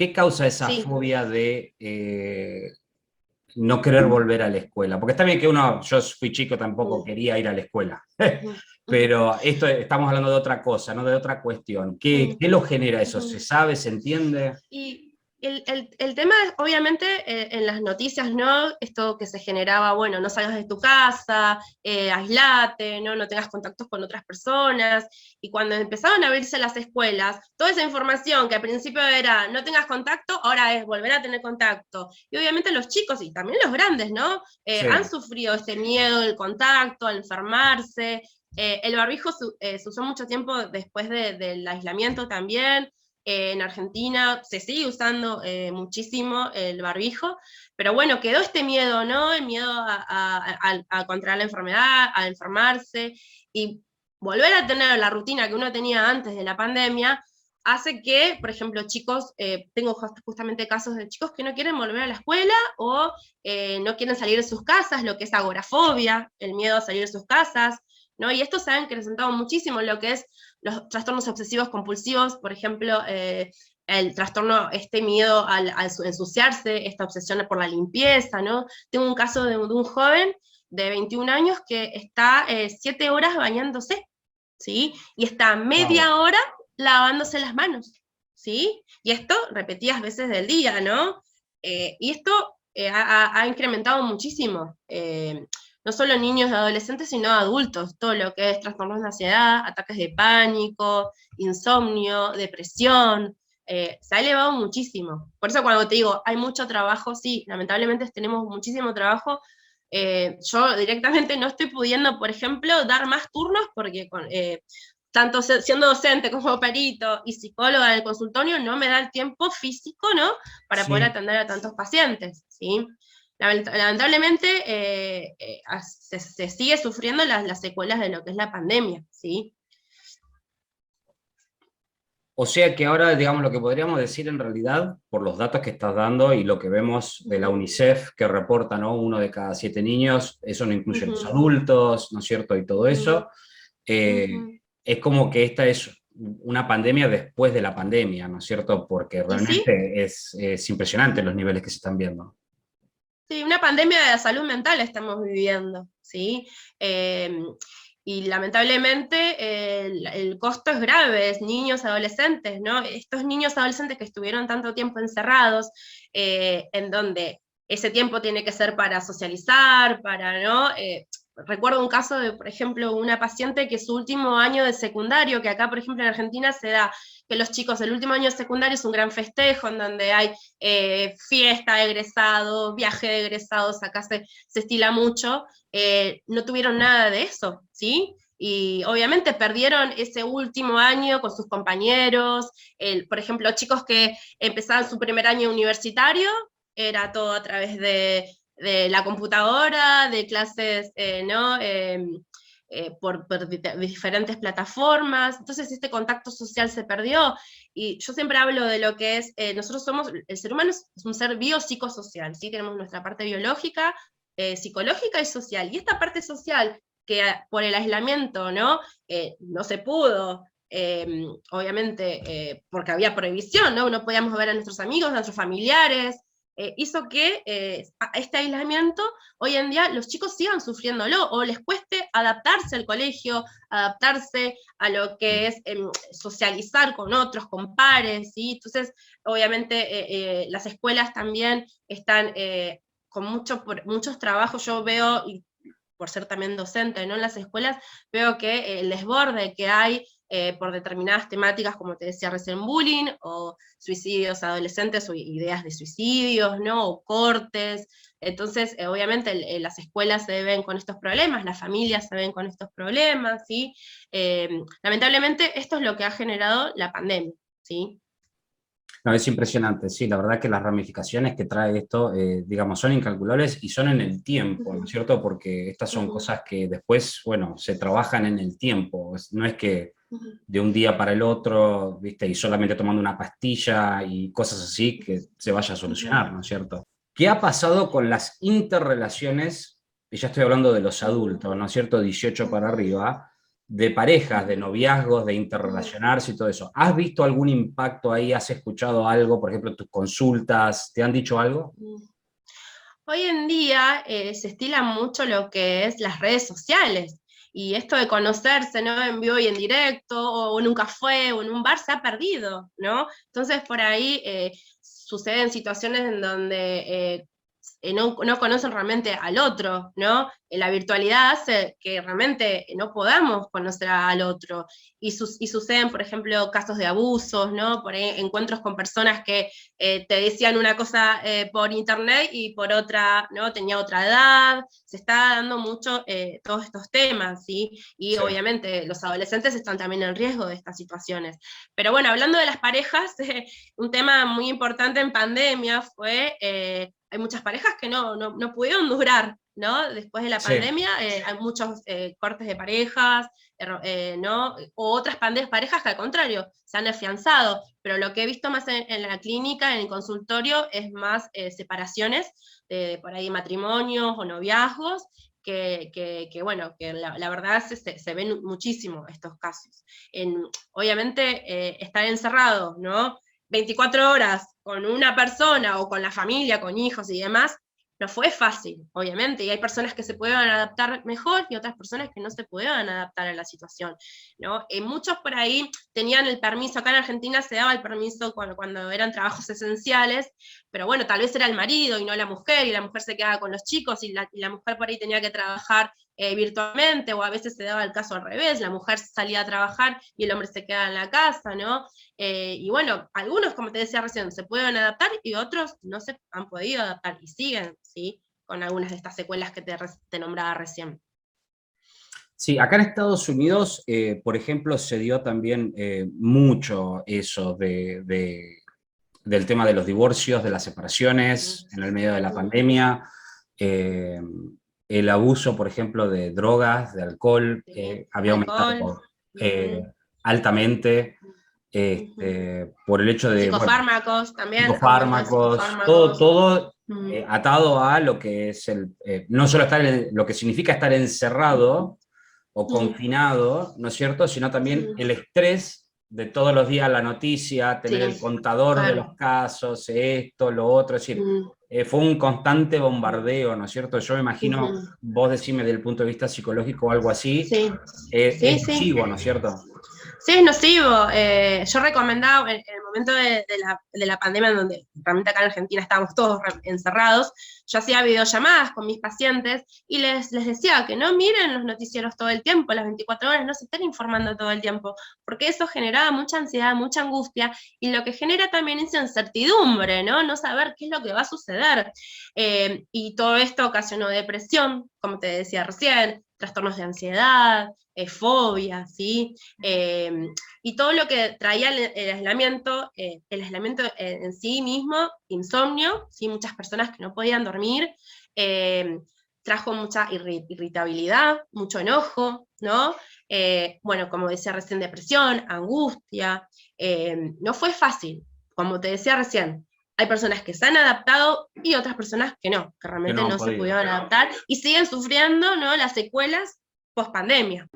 ¿qué causa esa Sí. fobia de no querer volver a la escuela? Porque está bien que uno, yo fui chico, tampoco Mm, quería ir a la escuela, ujú, ujú, pero esto estamos hablando de otra cosa, no de otra cuestión. ¿Qué, mm, qué lo genera eso? ¿Se ujú. sabe, se entiende? Y el tema es, obviamente, en las noticias, ¿no? Esto que se generaba, bueno, no salgas de tu casa, aislate, ¿no? No tengas contactos con otras personas. Y cuando empezaron a abrirse las escuelas, toda esa información que al principio era no tengas contacto, ahora es volver a tener contacto. Y obviamente los chicos y también los grandes, ¿no? Han Sí. sufrido este miedo del contacto, al enfermarse. El barbijo se usó mucho tiempo después del aislamiento también. En Argentina se sigue usando muchísimo el barbijo, pero bueno, quedó este miedo, ¿no? El miedo a contraer la enfermedad, a enfermarse, y volver a tener la rutina que uno tenía antes de la pandemia hace que, por ejemplo, chicos, tengo justamente casos de chicos que no quieren volver a la escuela o no quieren salir de sus casas, lo que es agorafobia, el miedo a salir de sus casas, ¿no? Y esto se ha acrecentado muchísimo en lo que es los trastornos obsesivos compulsivos, por ejemplo, el trastorno, este miedo al ensuciarse, esta obsesión por la limpieza, ¿no? Tengo un caso de un joven de 21 años que está 7 horas bañándose, ¿sí? Y está Wow. media hora lavándose las manos, ¿sí? Y esto repetidas veces del día, ¿no? Y esto ha incrementado muchísimo. No solo niños y adolescentes, sino adultos, todo lo que es trastornos de ansiedad, ataques de pánico, insomnio, depresión, se ha elevado muchísimo. Por eso cuando te digo, hay mucho trabajo, sí, lamentablemente tenemos muchísimo trabajo. Yo directamente no estoy pudiendo, por ejemplo, dar más turnos porque tanto siendo docente como perito y psicóloga del consultorio no me da el tiempo físico, ¿no? Para poder Sí. atender a tantos pacientes, ¿sí? Lamentablemente se sigue sufriendo las secuelas de lo que es la pandemia, ¿sí? O sea que ahora, digamos, lo que podríamos decir en realidad, por los datos que estás dando y lo que vemos de la Ujú, UNICEF, que reporta, ¿no? 1 de cada 7 niños, eso no incluye los ujú, adultos, ¿no es cierto? Y todo ujú, eso, eh, ujú. es como que esta es una pandemia después de la pandemia, ¿no es cierto? Porque Y sí, realmente es impresionante los niveles que se están viendo. sí, una pandemia de salud mental estamos viviendo, ¿sí? Eh, y lamentablemente el costo es grave, es niños, adolescentes, ¿no? Estos niños, adolescentes que estuvieron tanto tiempo encerrados, en donde ese tiempo tiene que ser para socializar, para, ¿no? Recuerdo un caso de, por ejemplo, una paciente que su último año de secundario, que acá, por ejemplo, en Argentina se da que los chicos, el último año de secundario es un gran festejo en donde hay fiesta de egresados, viaje de egresados, acá se estila mucho, no tuvieron nada de eso, ¿sí? Y obviamente perdieron ese último año con sus compañeros, por ejemplo, chicos que empezaban su primer año universitario, era todo a través de la computadora, de clases, ¿no? Por diferentes plataformas, entonces este contacto social se perdió, y yo siempre hablo de lo que es, nosotros somos, el ser humano es un ser biopsicosocial, ¿sí? Tenemos nuestra parte biológica, psicológica y social, y esta parte social que por el aislamiento, ¿no? No se pudo, obviamente, porque había prohibición, ¿no? No podíamos ver a nuestros amigos, a nuestros familiares, hizo que este aislamiento hoy en día los chicos sigan sufriéndolo o les cueste adaptarse al colegio, adaptarse a lo que es socializar con otros, con pares, ¿sí? Entonces, obviamente, las escuelas también están con muchos trabajos, yo veo, y por ser también docente, ¿no? En las escuelas veo que el desborde que hay por determinadas temáticas, como te decía recién, bullying, o suicidios adolescentes, o ideas de suicidios, ¿no? O cortes. Entonces, obviamente, las escuelas se ven con estos problemas, las familias se ven con estos problemas, ¿sí? Lamentablemente, esto es lo que ha generado la pandemia, ¿sí? No, es impresionante, sí, la verdad que las ramificaciones que trae esto, digamos, son incalculables y son en el tiempo, ¿no es Ujú, cierto? Porque estas son ujú, cosas que después, bueno, se trabajan en el tiempo, no es que ujú, de un día para el otro, ¿viste? Y solamente tomando una pastilla y cosas así que se vaya a ujú, solucionar, ¿no es cierto? ¿Qué ha pasado con las interrelaciones? Y ya estoy hablando de los ujú, adultos, ¿no es cierto? 18 para ujú, arriba. de parejas, de noviazgos, de interrelacionarse y todo eso. ¿Has visto algún impacto ahí? ¿Has escuchado algo? Por ejemplo, tus consultas, ¿te han dicho algo? Hoy en día se estila mucho lo que es las redes sociales. Y esto de conocerse, ¿no? En vivo y en directo, o en un café, o en un bar, se ha perdido, ¿no? Entonces, por ahí suceden situaciones en donde no conocen realmente al otro, ¿no? La virtualidad hace que realmente no podamos conocer al otro. Y suceden, por ejemplo, casos de abusos, ¿no? Por ahí encuentros con personas que te decían una cosa por internet y por otra, ¿no? Tenía otra edad. Se está dando mucho todos estos temas, ¿sí? Y Sí. obviamente los adolescentes están también en riesgo de estas situaciones. Pero bueno, hablando de las parejas, un tema muy importante en pandemia fue hay muchas parejas que no pudieron durar, ¿no? Después de la Sí. pandemia hay muchos cortes de parejas, ¿no? O otras parejas que al contrario, se han afianzado, pero lo que he visto más en la clínica, en el consultorio, es más separaciones, por ahí matrimonios o noviazgos, bueno, que la verdad se ven muchísimo estos casos. Obviamente, estar encerrados, ¿no? 24 horas con una persona o con la familia, con hijos y demás, no fue fácil, obviamente, y hay personas que se pudieron adaptar mejor y otras personas que no se pudieron adaptar a la situación, ¿no? Muchos por ahí tenían el permiso, acá en Argentina se daba el permiso cuando eran trabajos esenciales, pero bueno, tal vez era el marido y no la mujer, y la mujer se quedaba con los chicos, y la mujer por ahí tenía que trabajar virtualmente, o a veces se daba el caso al revés, la mujer salía a trabajar y el hombre se quedaba en la casa, ¿no? Y bueno, algunos, como te decía recién, se pueden adaptar y otros no se han podido adaptar y siguen, ¿sí? Con algunas de estas secuelas que te nombraba recién. Sí, acá en Estados Unidos, por ejemplo, se dio también mucho eso del tema de los divorcios, de las separaciones en el medio de la pandemia, eh, el abuso, por ejemplo, de drogas, de alcohol, Sí. había Alcohol, aumentado altamente por el hecho de, bueno, psicofármacos también, aumento de psicofármacos, todo, psicofármacos. todo atado a lo que es no solo lo que significa estar encerrado o confinado, ¿no es cierto? Sino también el estrés de todos los días la noticia, tener Sí, el contador de los claro. casos, esto, lo otro, es decir, fue un constante bombardeo, ¿no es cierto? Yo me imagino, vos decime desde el punto de vista psicológico o algo así, Sí, sí, es sí. nocivo, ¿no es cierto? Sí, es nocivo. Yo recomendaba en el momento de la pandemia, en donde realmente acá en Argentina estábamos todos encerrados, yo hacía videollamadas con mis pacientes y les decía que no miren los noticieros todo el tiempo, las 24 horas, no se estén informando todo el tiempo, porque eso generaba mucha ansiedad, mucha angustia, y lo que genera también es incertidumbre, ¿no? No saber qué es lo que va a suceder. Y todo esto ocasionó depresión, como te decía recién, trastornos de ansiedad, fobia, ¿sí? Y todo lo que traía el aislamiento en sí mismo, insomnio, ¿sí? Muchas personas que no podían dormir, trajo mucha irritabilidad, mucho enojo, ¿no? Bueno, como decía recién, depresión, angustia, no fue fácil, como te decía recién, hay personas que se han adaptado y otras personas que no, que Que realmente no han no se podido. pudieron adaptar y siguen sufriendo, ¿no? Las secuelas post pandemia.